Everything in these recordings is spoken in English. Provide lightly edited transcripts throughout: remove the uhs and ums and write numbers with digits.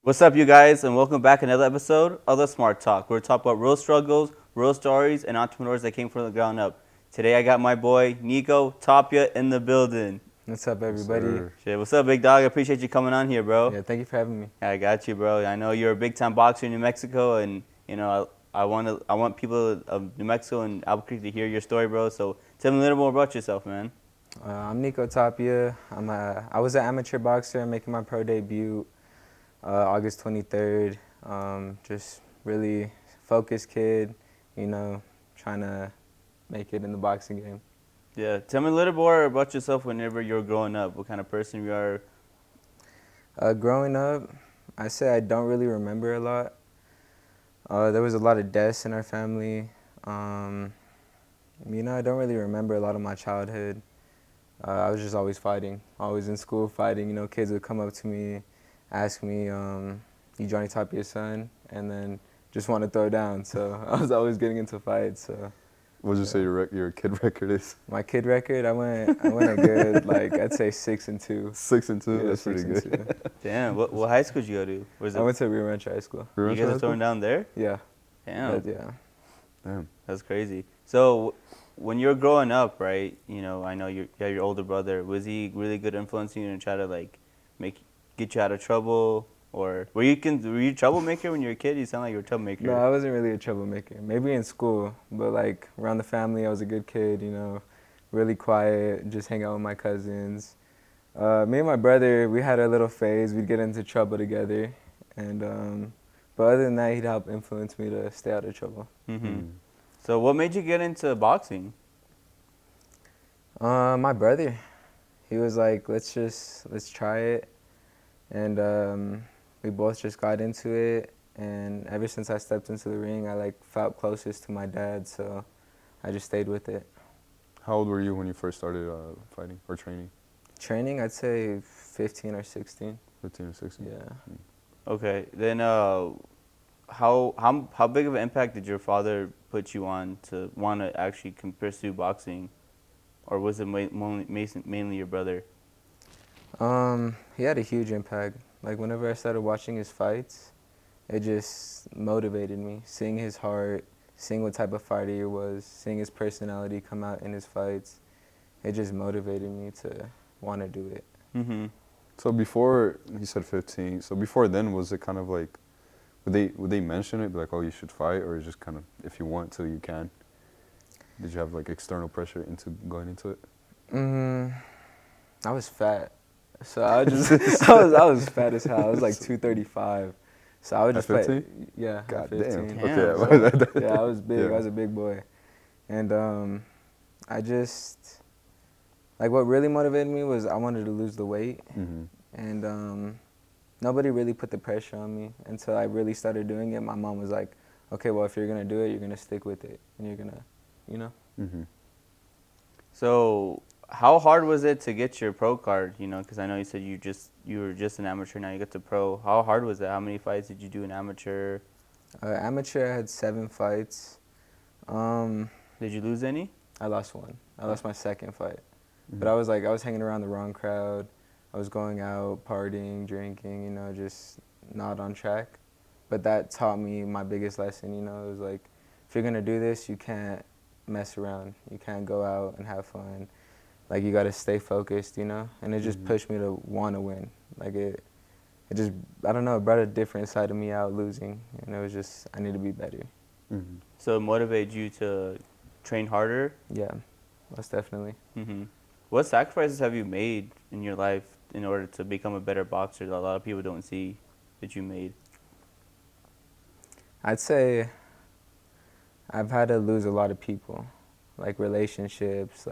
What's up, you guys, and welcome back to another episode of the Smart Talk. We're talking about real struggles, real stories, and entrepreneurs that came from the ground up. Today, I got my boy Nicco Tapia in the building. What's up, Yes, everybody? sir. Shit, what's up, big dog? I appreciate you coming on here, bro. Yeah, thank you for having me. I got you, bro. I know you're a big time boxer in New Mexico, and I want people of New Mexico and Albuquerque to hear your story, bro. So tell me a little more about yourself, man. I'm Nicco Tapia. I was an amateur boxer making my pro debut August 23rd. Just really focused kid, trying to make it in the boxing game. Yeah, tell me a little more about yourself whenever you were growing up. What kind of person you are. Growing up, I say I don't really remember a lot. There was a lot of deaths in our family. I don't really remember a lot of my childhood. I was just always fighting, always in school fighting. Kids would come up to me, ask me, "You Johnny Tapia's son?" and then just want to throw down. So I was always getting into fights. So What would you say your kid record is? my kid record, I went a good I'd say 6-2. 6-2. Yeah, That's pretty 6 and good. 2. Damn, what high school did you go to? Was I went to Rio Rancho High School. you guys are throwing down there? Yeah, Damn, yeah. Damn. that's crazy. So when you're growing up, right? I know you have your older brother. Was he really good influencing you and try to get you out of trouble, or were you a troublemaker when you were a kid? You sound like you were a troublemaker. No, I wasn't really a troublemaker. Maybe in school, but around the family, I was a good kid. Really quiet, just hang out with my cousins. Me and my brother, we had a little phase. We'd get into trouble together, and but other than that, he'd help influence me to stay out of trouble. Mm-hmm. So what made you get into boxing? My brother, he was like, let's try it, and we both just got into it. And ever since I stepped into the ring, I felt closest to my dad, so I just stayed with it. How old were you when you first started fighting or training? Training, I'd say 15 or 16. 15 or 16? Yeah. Okay, then how big of an impact did your father put you on to want to actually pursue boxing, or was it mainly your brother? He had a huge impact. Whenever I started watching his fights, it just motivated me. Seeing his heart, seeing what type of fighter he was, seeing his personality come out in his fights, it just motivated me to want to do it. Mm-hmm. So before, you said 15, so before then, was it kind of like, would they mention it, be like, oh, you should fight, or just kind of, if you want to, you can? Did you have external pressure into going into it? I was fat. So I just, I was fat as hell. I was 235. So I would just At play. 15? Yeah, at God 15. damn. Damn. Okay. Yeah, I was big. Yeah. I was a big boy. And I just, what really motivated me was I wanted to lose the weight. Mm-hmm. And nobody really put the pressure on me until I really started doing it. My mom was like, okay, well, if you're going to do it, you're going to stick with it. And you're going to, Mm-hmm. So how hard was it to get your pro card? Because I know you said you were just an amateur. Now you got to pro. How hard was that? How many fights did you do in amateur? Amateur, I had 7 fights. Did you lose any? I lost one. I lost my second fight. Mm-hmm. But I was hanging around the wrong crowd. I was going out, partying, drinking, just not on track. But that taught me my biggest lesson, It was if you're going to do this, you can't mess around. You can't go out and have fun. You got to stay focused, And it just pushed me to want to win. It just, I don't know, it brought a different side of me out losing. And it was just, I need to be better. Mm-hmm. So it motivated you to train harder? Yeah, most definitely. Mm-hmm. What sacrifices have you made in your life in order to become a better boxer that a lot of people don't see that you made? I'd say I've had to lose a lot of people, relationships,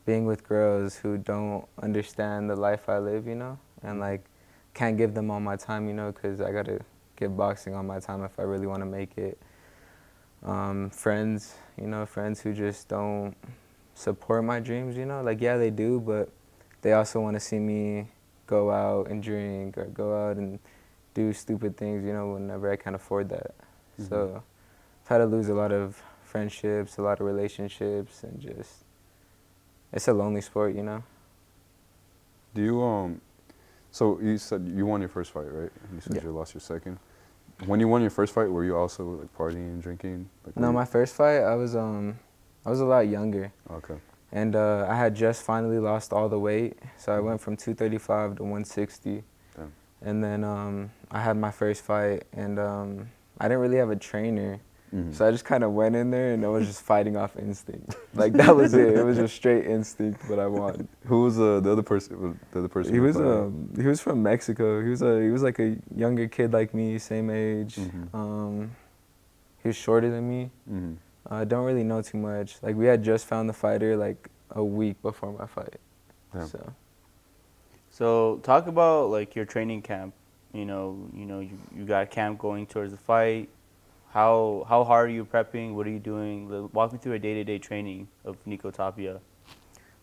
being with girls who don't understand the life I live, and can't give them all my time, because I gotta give boxing all my time if I really want to make it. Friends, friends who just don't support my dreams, yeah, they do, but they also want to see me go out and drink or go out and do stupid things, whenever I can't afford that. Mm-hmm. So I've had to lose a lot of friendships, a lot of relationships, and just, it's a lonely sport, Do you So you said you won your first fight, right? And you said Yeah. you lost your second. When you won your first fight, were you also like partying, drinking? Like, No, my first fight, I was a lot younger, Okay. and I had just finally lost all the weight, so I Mhm. went from 235 to 160, Damn. and then I had my first fight, and I didn't really have a trainer, Mhm. so I just kind of went in there, and I was just fighting off instinct. Like that was it. It was just straight instinct, but I won. Who was the other person? The other person. He was from Mexico. He was like a younger kid like me, same age. Mhm. He was shorter than me. Mhm. I don't really know too much. Like we had just found the fighter like a week before my fight. Damn. So talk about like your training camp. You got camp going towards the fight. How hard are you prepping? What are you doing? Walk me through a day-to-day training of Nicco Tapia.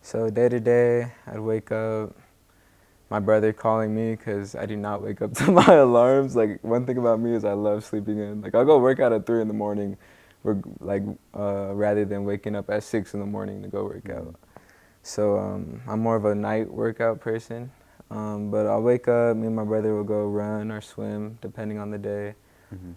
So day to day, I'd wake up. My brother calling me because I do not wake up to my alarms. Like one thing about me is I love sleeping in. Like I'll go work out at 3 in the morning, rather than waking up at 6 in the morning to go work out. So I'm more of a night workout person. But I'll wake up, me and my brother will go run or swim, depending on the day. Mhm.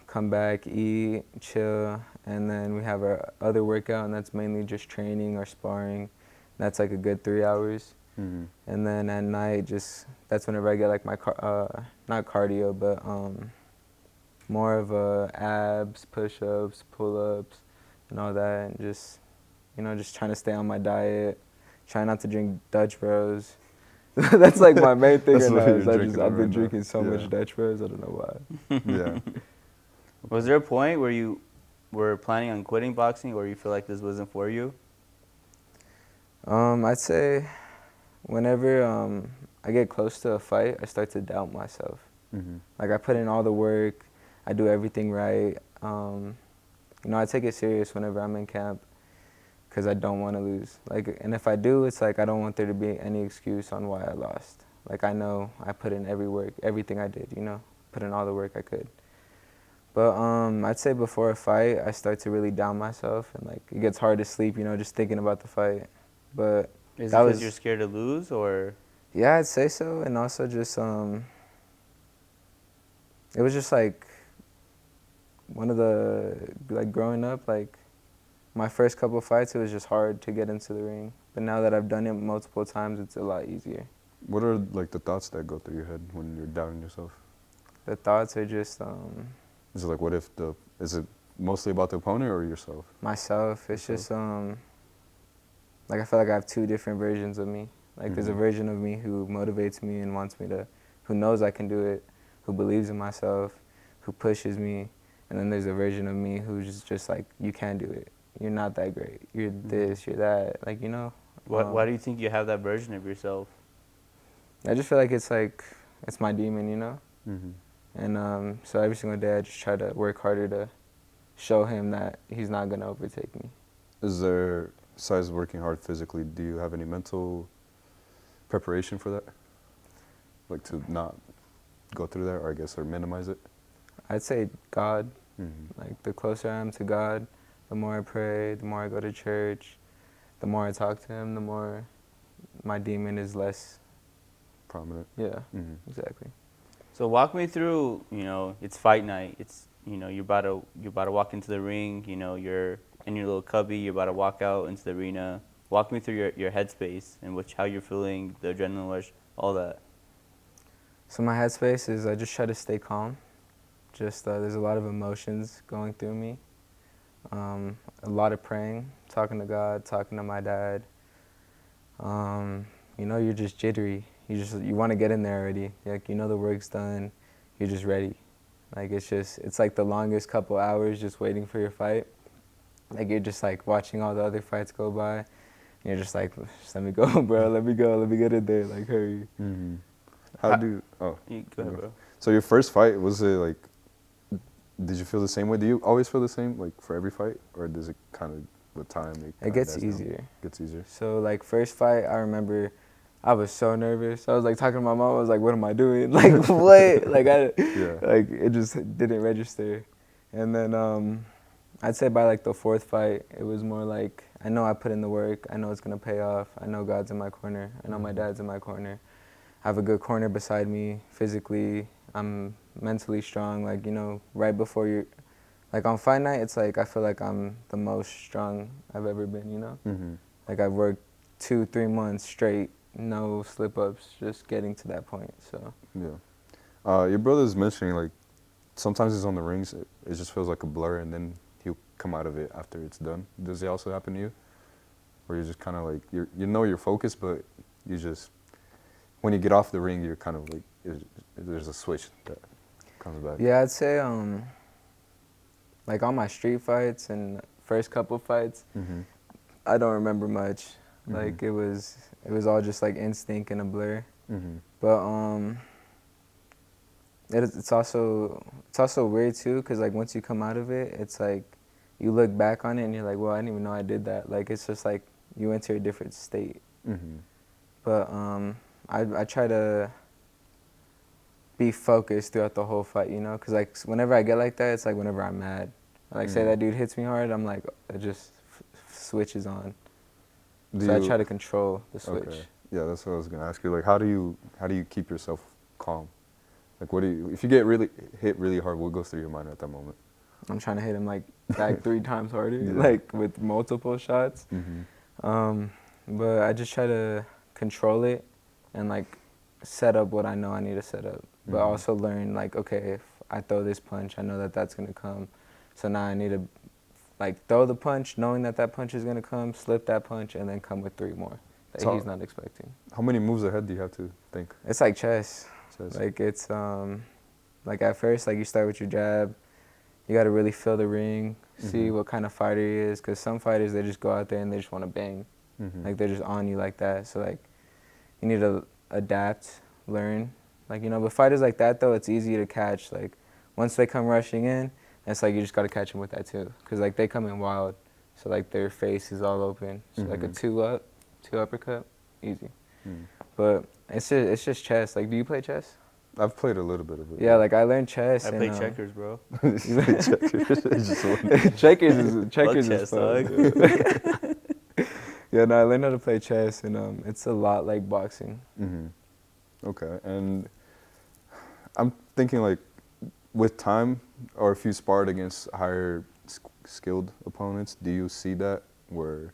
Come back, eat, chill, and then we have our other workout, and that's mainly just training or sparring. That's like a good 3 hours. Mhm. And then at night, that's whenever I get like my, not cardio, but more of abs, push-ups, pull-ups, and all that, and just trying to stay on my diet, try not to drink Dutch Bros. That's like my main thing That's right what now. you're drinking I've been right now. drinking so Yeah. much Dutch Bros. I don't know why. Yeah. Was there a point where you were planning on quitting boxing, or you feel like this wasn't for you? I'd say whenever I get close to a fight, I start to doubt myself. Mhm. Like I put in all the work, I do everything right. I take it serious whenever I'm in camp because I don't want to lose. Like, and if I do, it's like I don't want there to be any excuse on why I lost. Like I know I put in everything I did. Put in all the work I could. But I'd say before a fight, I start to really down myself, and like it gets hard to sleep. Just thinking about the fight. But Is it that because was you're scared to lose, or yeah, I'd say so, and also just it was just like one of the like growing up, like my first couple of fights, it was just hard to get into the ring. But now that I've done it multiple times, it's a lot easier. What are like the thoughts that go through your head when you're doubting yourself? The thoughts are just Is it like is it mostly about the opponent or yourself? myself. It's Yourself? just like I feel like I have two different versions of me. Like there's a Mhm. version of me who motivates me and who knows I can do it, who believes in myself, who pushes me, and then there's a version of me who's just like, you can't do it. You're not that great. You're this, you're that. Like why do you think you have that version of yourself? I just feel like it's my demon. Mhm. And so every single day I just try to work harder to show him that he's not gonna overtake me. Is there, besides working hard physically, do you have any mental preparation for that? Like to not go through that, or minimize it? I'd say God. Mhm. Like the closer I am to God, the more I pray, the more I go to church, the more I talk to him, the more my demon is less. Prominent. Yeah, Mhm. exactly. So walk me through. It's fight night. It's you're about to walk into the ring. You're in your little cubby. You're about to walk out into the arena. Walk me through your headspace and how you're feeling, the adrenaline rush, all that. So my headspace is I just try to stay calm. Just there's a lot of emotions going through me. A lot of praying, talking to God, talking to my dad. You're just jittery. You want to get in there already. Like the work's done, you're just ready. Like it's like the longest couple hours just waiting for your fight. Like you're just like watching all the other fights go by, and you're just like, just let me go, bro. Let me go. Let me get in there. Like hurry. Mhm. Go ahead, bro. So your first fight, was it like, did you feel the same way? Do you always feel the same, like for every fight, or does it kind of with time? It gets easier. Gets easier. So like first fight, I remember I was so nervous. I was like talking to my mom. I was like, "What am I doing? Like what?" Yeah. Like it just didn't register. And then I'd say by like the fourth fight, it was more like I know I put in the work. I know it's gonna pay off. I know God's in my corner. I know my dad's in my corner. have a good corner beside me. Physically, I'm mentally strong. Like, you know, right before you're, like on fight night, it's like I feel like I'm the most strong I've ever been, you know? Mm-hmm. Like I've worked 2-3 months straight, no slip-ups, just getting to that point, so. Yeah. Your brother's mentioning, like, sometimes he's on the rings, it just feels like a blur, and then he'll come out of it after it's done. Does it also happen to you? Where you're just kind of like, you know you're focused, but you just, when you get off the ring, you're kind of like, there's a switch that comes back. Yeah, I'd say, like on my street fights and first couple fights, Mm-hmm. I don't remember much. Mhm. Like it was all just like instinct and a blur. Mm-hmm. But it's also weird too, cause like once you come out of it, it's like you look back on it and you're like, well, I didn't even know I did that. Like it's just like you enter a different state. Mm-hmm. But I try to be focused throughout the whole fight, you know, cause like whenever I get like that, it's like whenever I'm mad. Like say that dude hits me hard, I'm like it just switches on. So I try to control the switch. Okay. Yeah, that's what I was gonna ask you. Like, how do you keep yourself calm? Like, if you get hit really hard, what goes through your mind at that moment? I'm trying to hit him like back 3 times harder, Yeah. like with multiple shots. Mm-hmm. But I just try to control it and like set up what I know I need to set up. But Mhm. also learn like, okay, if I throw this punch, I know that that's gonna come. So now I need to like throw the punch, knowing that that punch is gonna come, slip that punch, and then come with 3 more that So- he's not expecting. How many moves ahead do you have to think? It's like chess. Says? Like it's like at first, like you start with your jab. You got to really feel the ring, see Mhm. what kind of fighter he is. Cause some fighters they just go out there and they just want to bang, Mhm. like they're just on you like that. So like, you need to adapt, learn. Like you know, but fighters like that though, it's easy to catch. Like once they come rushing in, it's like you just got to catch them with that too. Cause like they come in wild, so like their face is all open. So like a Mhm. 2 uppercut, easy. Mm. But it's just chess. Like, do you play chess? I've played a little bit of it. Yeah, like I learned chess. I and, play checkers, bro. You play checkers. It's just one. checkers Fuck is chess, fun. dog. Yeah, no, I learned how to play chess, and it's a lot like boxing. Mhm. Okay, and I'm thinking like, with time, or if you sparred against higher skilled opponents, do you see that where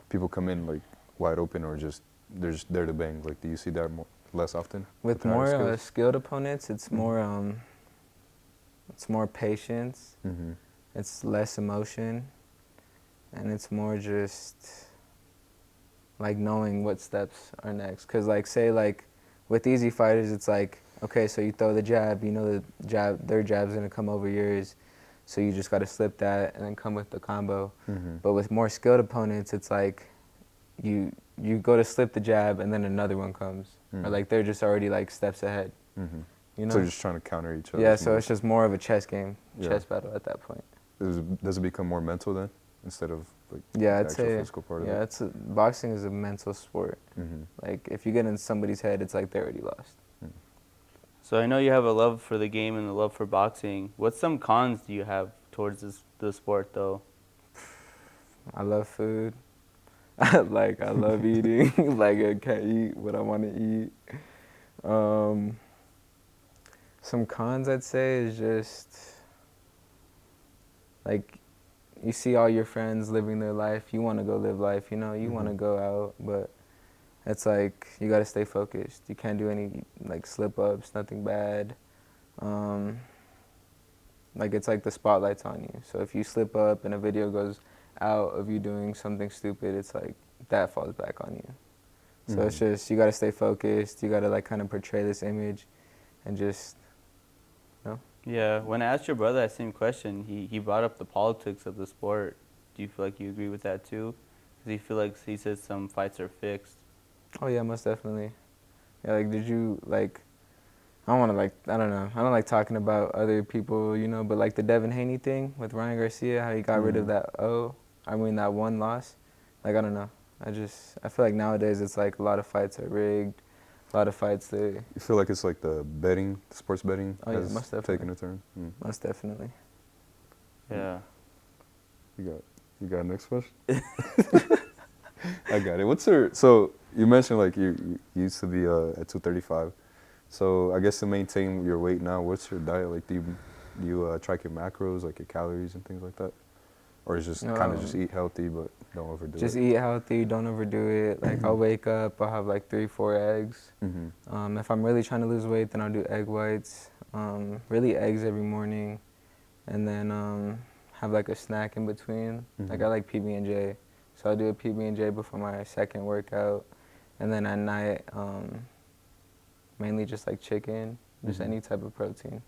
people come in like wide open, or just they're just there to bang? Like, do you see that less often? With the higher more skills? skilled opponents, it's Mhm. more patience. Mhm. It's less emotion, and it's more just like knowing what steps are next. Cause like say like with easy fighters, it's like okay, so you throw the jab, you know their jab's gonna come over yours, so you just gotta slip that and then come with the combo. Mhm. But with more skilled opponents, it's like you go to slip the jab and then another one comes, or like they're just already like steps ahead. Mhm. You know? So you're just trying to counter each other. Yeah, so it's just more of a chess game, Yeah. chess battle at that point. Does it become more mental then, instead of like Yeah, the I'd actual say. physical part Yeah, of boxing is a mental sport. it? Mhm. Like if you get in somebody's head, it's like they're already lost. So I know you have a love for the game and a love for boxing. What some cons do you have towards the sport, though? I love food. Like I love eating. Like I can't eat what I want to eat. Some cons I'd say is just like you see all your friends living their life. You want to go live life, you know. You want to Mhm. go out, but it's like you got to stay focused. You can't do any like slip ups, nothing bad. Like it's like the spotlight's on you. So if you slip up and a video goes out of you doing something stupid, it's like that falls back on you. So it's Mhm. just you got to stay focused. You got to like kind of portray this image, and just Yeah, when I asked your brother that same question, he brought up the politics of the sport. Do you feel like you agree with that too? Because he says some fights are fixed. oh yeah, most definitely. Yeah, like did you like? I don't want to like I don't know. I don't like talking about other people, you know. But like the Devin Haney thing with Ryan Garcia, how he got rid of that that one loss. Like I don't know. I feel like nowadays it's like a lot of fights are rigged. A lot of fights they You feel like it's like the sports betting Oh, yeah, has most definitely. taken a turn? Mm. most definitely. Yeah. You got next question? I got it. So you mentioned like you used to be at 235. So I guess to maintain your weight now, what's your diet like? Do you track your macros, like your calories and things like that, or is just kind of just eat healthy but don't overdo Just it? eat healthy, don't overdo it. Like I'll wake up, I'll have like 3-4 eggs. Mm-hmm. If I'm really trying to lose weight, then I'll do egg whites. Really eggs every morning, and then have like a snack in between. Like Mhm. I like PB&J, so I'll do a PB&J before my second workout, and then at night mainly just like chicken, just Mhm. any type of protein.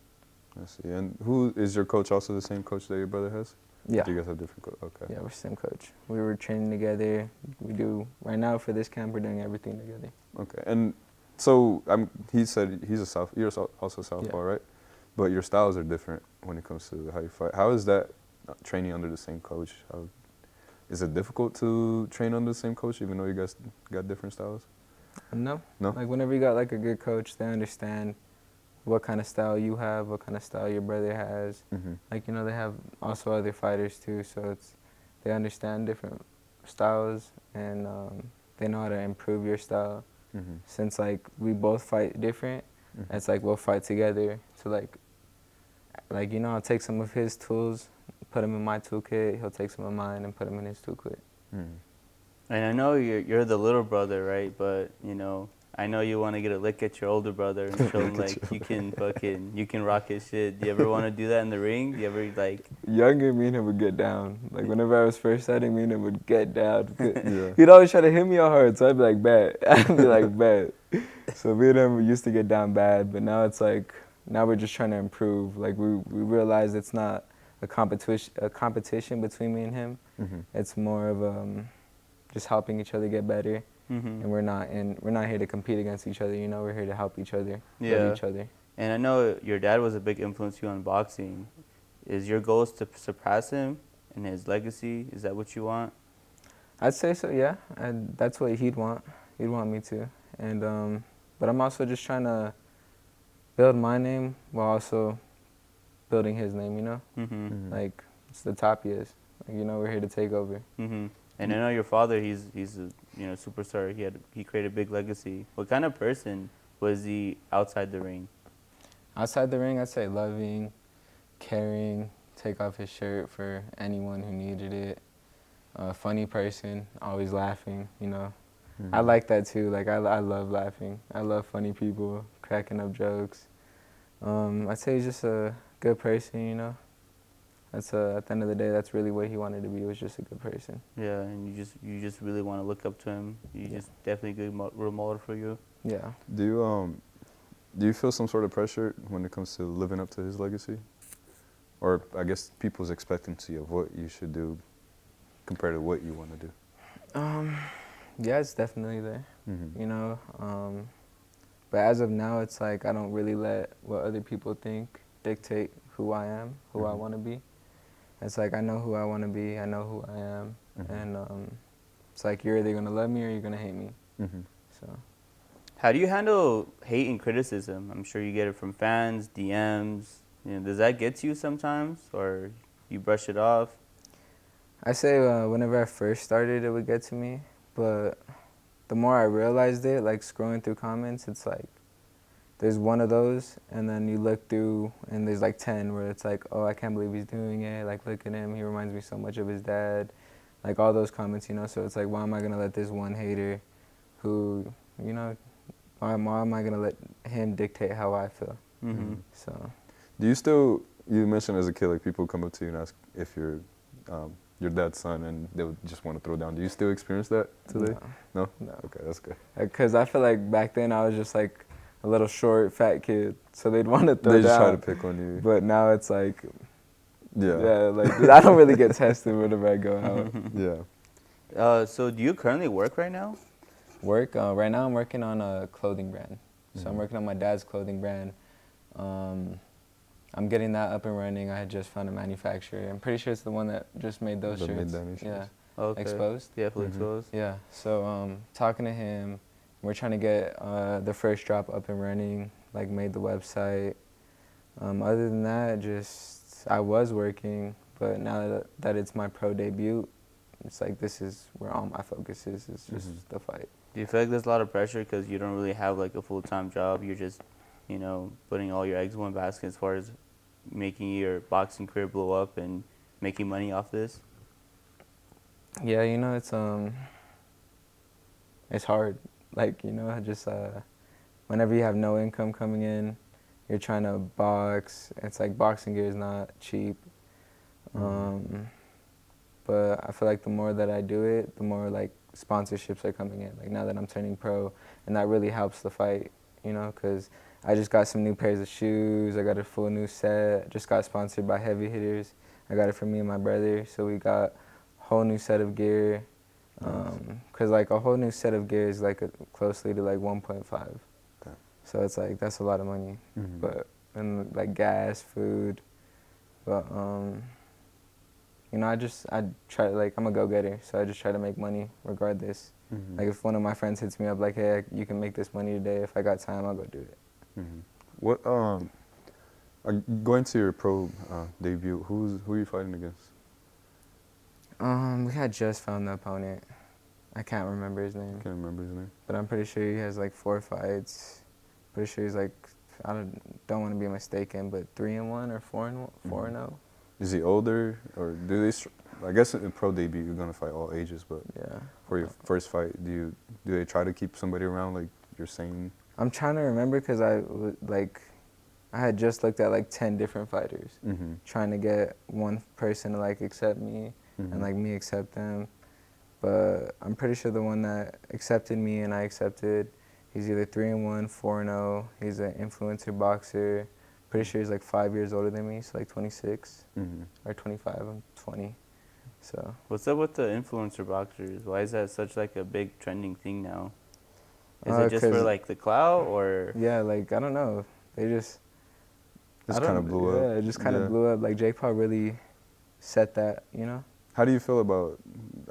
I see. And who is your coach? Also the same coach that your brother has? Yeah. Do you guys have different coach? Okay. Yeah, we're same coach. We were training together. We do right now for this camp. We're doing everything together. Okay. And so he said he's a south. You're also southpaw, Yeah. right? But your styles are different when it comes to how you fight. How is that training under the same coach? Is it difficult to train under the same coach, even though you guys got different styles? No. No. Like whenever you got like a good coach, they understand what kind of style you have, what kind of style your brother has. Mm-hmm. Like, you know, they have also other fighters too, so they understand different styles, and they know how to improve your style. Mm-hmm. Since like we both fight different, Mm-hmm. it's like we'll fight together to like you know, I'll take some of his tools, put them in my toolkit. He'll take some of mine and put them in his toolkit. Mm-hmm. And I know you're the little brother, right? But you know, I know you want to get a lick at your older brother and show him like you can rock his shit. Do you ever want to do that in the ring? Do you ever like? Younger, me and him would get down. Like whenever I was first starting, me and him would get down. Yeah. He'd always try to hit me all hard, so I'd be like, bet. I'd be like, bet. So me and him we used to get down bad, but now it's like, now we're just trying to improve. Like we realize it's not a competition between me and him. Mm-hmm. It's more of just helping each other get better. Mm-hmm. And we're not here to compete against each other. You know, we're here to help each other, Yeah. love each other. And I know your dad was a big influence to you on boxing. Is your goal to surpass him and his legacy? Is that what you want? I'd say so, yeah. And that's what he'd want. He'd want me to. And but I'm also just trying to build my name while also building his name. You know, Mm-hmm. Mm-hmm. like it's the Tapias. Like, you know, we're here to take over. Mm-hmm. And I know your father. He's a superstar. He created a big legacy. What kind of person was he outside the ring? Outside the ring, I'd say loving, caring, take off his shirt for anyone who needed it. Funny person, always laughing. You know, Mm-hmm. I like that too. Like I love laughing. I love funny people, cracking up jokes. I'd say he's just a good person. You know, that's at the end of the day, that's really what he wanted to be. Was just a good person. Yeah, and you just really want to look up to him. You just definitely a good role model for you. Yeah. Do you feel some sort of pressure when it comes to living up to his legacy? Or I guess people's expectancy of what you should do compared to what you want to do? Yeah, it's definitely there. Mm-hmm. You know, but as of now, it's like I don't really let what other people think dictate who I am, who I Mhm. want to be. It's like I know who I want to be, I know who I am, Mhm. and it's like you're either gonna love me or you're gonna hate me. Mm-hmm. So How do you handle hate and criticism? I'm sure you get it from fans, DMs. You know, does that get to you sometimes, or you brush it off? I say whenever I first started, it would get to me, but the more I realized it, like scrolling through comments, it's like there's one of those, and then you look through, and there's like 10 where it's like, oh, I can't believe he's doing it. Like, look at him. He reminds me so much of his dad. Like, all those comments, you know? So it's like, why am I going to let this one hater who, you know, why am I going to let him dictate how I feel? Mm-hmm. So, Do you mentioned as a kid, like people come up to you and ask if you're your dad's son and they would just want to throw down. Do you still experience that today? No? No. Okay, that's good. Because I feel like back then I was just like a little short, fat kid. So they'd want to throw They down. just try to pick on you. But now it's like, Yeah. like I don't really get tested whenever I go out. Yeah. So do you currently work right now? Work? Right now I'm working on a clothing brand. So I'm Mhm. working on my dad's clothing brand. I'm getting that up and running. I had just found a manufacturer. I'm pretty sure it's the one that just made those That made shirts. them Yeah. shirts. Okay. Exposed? Yeah, fully Mhm. exposed. Yeah. So talking to him, we're trying to get the first drop up and running, like made the website. Other than that, just I was working, but now that it's my pro debut, it's like this is where all my focus is just Mhm. the fight. Do you feel like there's a lot of pressure because you don't really have like a full-time job? You're just, putting all your eggs in one basket as far as making your boxing career blow up and making money off this? Yeah, it's hard. Like, just whenever you have no income coming in, you're trying to box. It's like boxing gear is not cheap. But I feel like the more that I do it, the more like sponsorships are coming in. Like now that I'm turning pro, and that really helps the fight, because I just got some new pairs of shoes. I got a full new set. Just got sponsored by Heavy Hitters. I got it for me and my brother. So we got a whole new set of gear. Cause like a whole new set of gear is like closely to like 1.5. Okay. So it's like that's a lot of money. But and like gas, food, but I try like I'm a go-getter, so I just try to make money regardless. Like if one of my friends hits me up like, hey, you can make this money today. If I got time, I'll go do it. What going to your pro debut? Who are you fighting against? We had just found the opponent. I can't remember his name. Can't remember his name. But I'm pretty sure he has like 4 fights. Pretty sure he's like, I don't want to be mistaken, but 3-1 or 4-0. Is he older, or do they? I guess in pro debut you're gonna fight all ages, but Yeah. for your first fight, do they try to keep somebody around like you're saying? I'm trying to remember because I had just looked at like 10 different fighters, trying to get one person to like accept me and like me accept them. But I'm pretty sure the one that accepted me and I accepted, he's either 3-1, 4-0. He's an influencer boxer. Pretty sure he's like 5 years older than me, so like 26 or 25. I'm 20. So. What's up with the influencer boxers? Why is that such like a big trending thing now? Is it just for like the clout or? Yeah, like I don't know. They just. Kind of blew up. Yeah, it just kind of blew up. Like Jake Paul really set that, How do you feel about?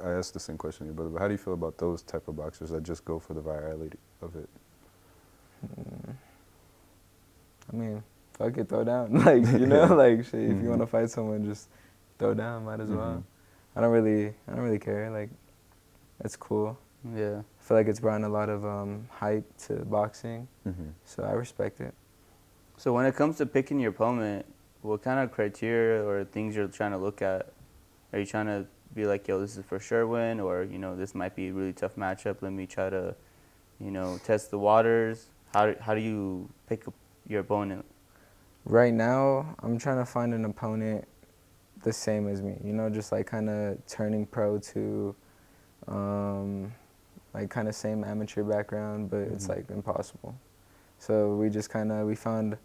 I asked the same question to your brother, but how do you feel about those type of boxers that just go for the virality of it? I mean, fuck it, throw down. Like, like shit, if you want to fight someone, just throw down, might as well. I don't really care. Like, it's cool. Yeah. I feel like it's brought a lot of hype to boxing, so I respect it. So when it comes to picking your opponent, what kind of criteria or things you're trying to look at? Are you trying to be like, yo, this is for sure win, or, this might be a really tough matchup, let me try to, test the waters? How do you pick your opponent? Right now, I'm trying to find an opponent the same as me, just like kind of turning pro to like kind of same amateur background, but it's like impossible. So we just we found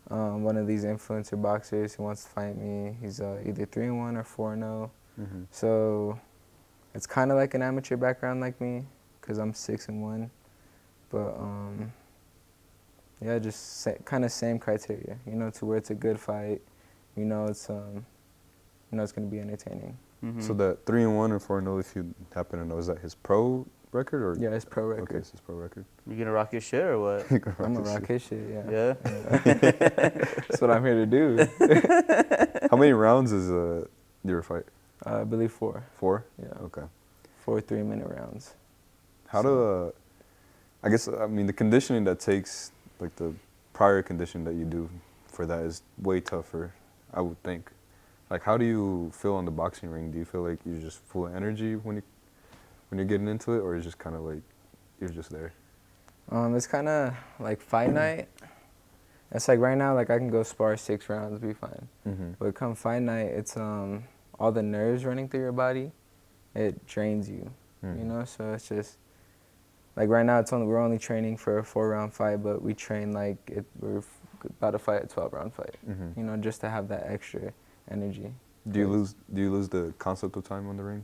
one of these influencer boxers who wants to fight me. He's either 3-1 or 4-0. So it's kind of like an amateur background like me, because I'm 6-1. But yeah, just kind of same criteria, to where it's a good fight. It's it's gonna be entertaining. So that 3-1 or 4-0, if you happen to know, is that his pro record or? Yeah, it's pro record. Okay, it's his pro record. You gonna rock your shit or what? I'm gonna rock his shit, yeah. Yeah? That's what I'm here to do. How many rounds is your fight? I believe 4. 4? Yeah. Okay. 4 3-minute rounds. How do, I guess, I mean, the conditioning that takes, like the prior conditioning that you do for that is way tougher, I would think. Like, how do you feel on the boxing ring? Do you feel like you're just full of energy when you're getting into it, or is it just kind of like you're just there? It's kind of like fight night. It's like right now, like I can go spar 6 rounds, be fine. But come fight night, it's all the nerves running through your body, it drains you. So it's just like right now, we're only training for a 4-round fight, but we train like we're about to fight a 12-round fight. Just to have that extra energy. Do you lose the concept of time on the ring?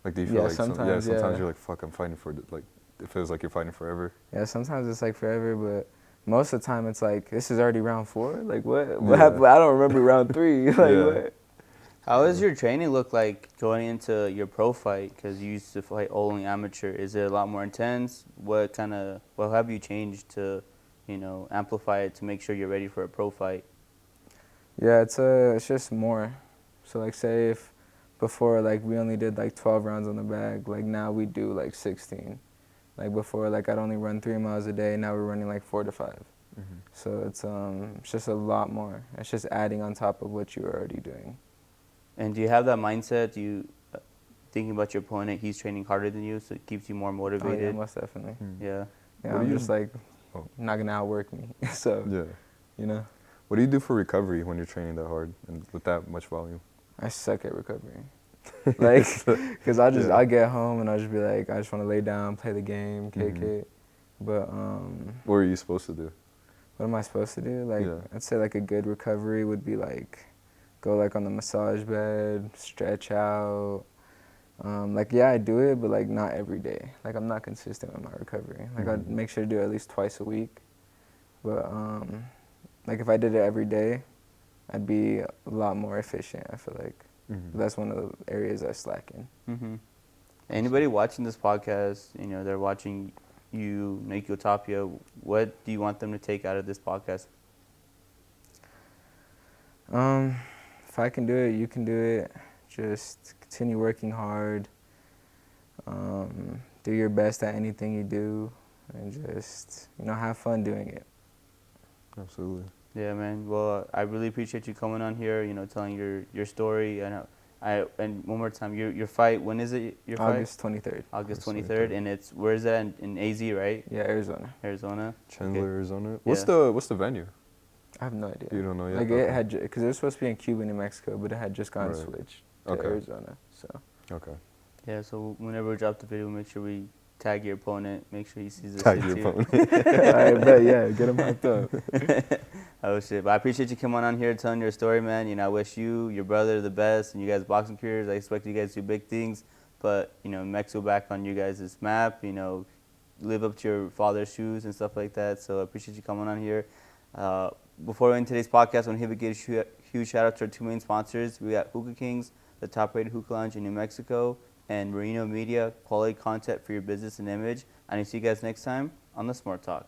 Like, do you feel like sometimes you're like, fuck, I'm fighting for like, it feels like you're fighting forever. Yeah, sometimes it's like forever, but most of the time it's like, this is already round 4. Like what happened? I don't remember round 3. Like what? How does your training look like going into your pro fight? Because you used to fight only amateur. Is it a lot more intense? What have you changed to, amplify it to make sure you're ready for a pro fight? Yeah, it's just more. So like say if before like we only did like 12 rounds on the bag, like now we do like 16. Like before, like I'd only run 3 miles a day. Now we're running like 4 to 5. Mm-hmm. So it's just a lot more. It's just adding on top of what you were already doing. And do you have that mindset? Do you thinking about your opponent? He's training harder than you, so it keeps you more Oh yeah, motivated. most definitely. Yeah. Yeah, What do I'm you- just like, Oh. not gonna outwork me. So, Yeah. you know, What do you do for recovery when you're training that hard and with that much volume? I suck at recovery. Like, cause Yeah. I get home and I'll just be like, I just want to lay down, play the game, kick Mhm. it. But What are you supposed to do? what am I supposed to do? Like, Yeah. I'd say like a good recovery would be like, go like on the massage bed, stretch out. Like yeah, I do it, but like not every day. Like I'm not consistent with my recovery. Like I'd Mhm. make sure to do it at least twice a week. But like if I did it every day, I'd be a lot more efficient. I feel like Mhm. that's one of the areas I slack in. Mm-hmm. Anybody watching this podcast, you know, they're watching you, Nicco Tapia. What do you want them to take out of this podcast? If I can do it, you can do it. Just continue working hard. Do your best at anything you do, and just have fun doing it. Absolutely. Yeah, man. Well, I really appreciate you coming on here. You know, telling your story. And and one more time, your fight. When is it? Your fight? August 23rd. August August 23rd, 23rd. and it's where is that in AZ, right? Yeah, Arizona. Arizona. Chandler, Okay. Arizona. Yeah. What's the venue? I have no idea. You don't know yet? Like Okay. it had, because it was supposed to be in Cuba, New Mexico, but it had just gotten Right. switched to Okay. Arizona. So Okay. Yeah. So whenever we drop the video, make sure we tag your opponent. Make sure he sees this Tag shit your too. opponent. I bet, yeah, get him hyped up. Oh shit! But I appreciate you coming on here telling your story, man. You know, I wish you, your brother, the best, and you guys' boxing careers. I expect you guys to do big things. But you know, Mexico back on you guys' map. You know, live up to your father's shoes and stuff like that. So I appreciate you coming on here. Before we end today's podcast, I want to give a huge shout out to our two main sponsors. We got Hookah Kings, the top-rated hookah lounge in New Mexico, and Merino Media, quality content for your business and image. And I'll see you guys next time on the Smart Talk.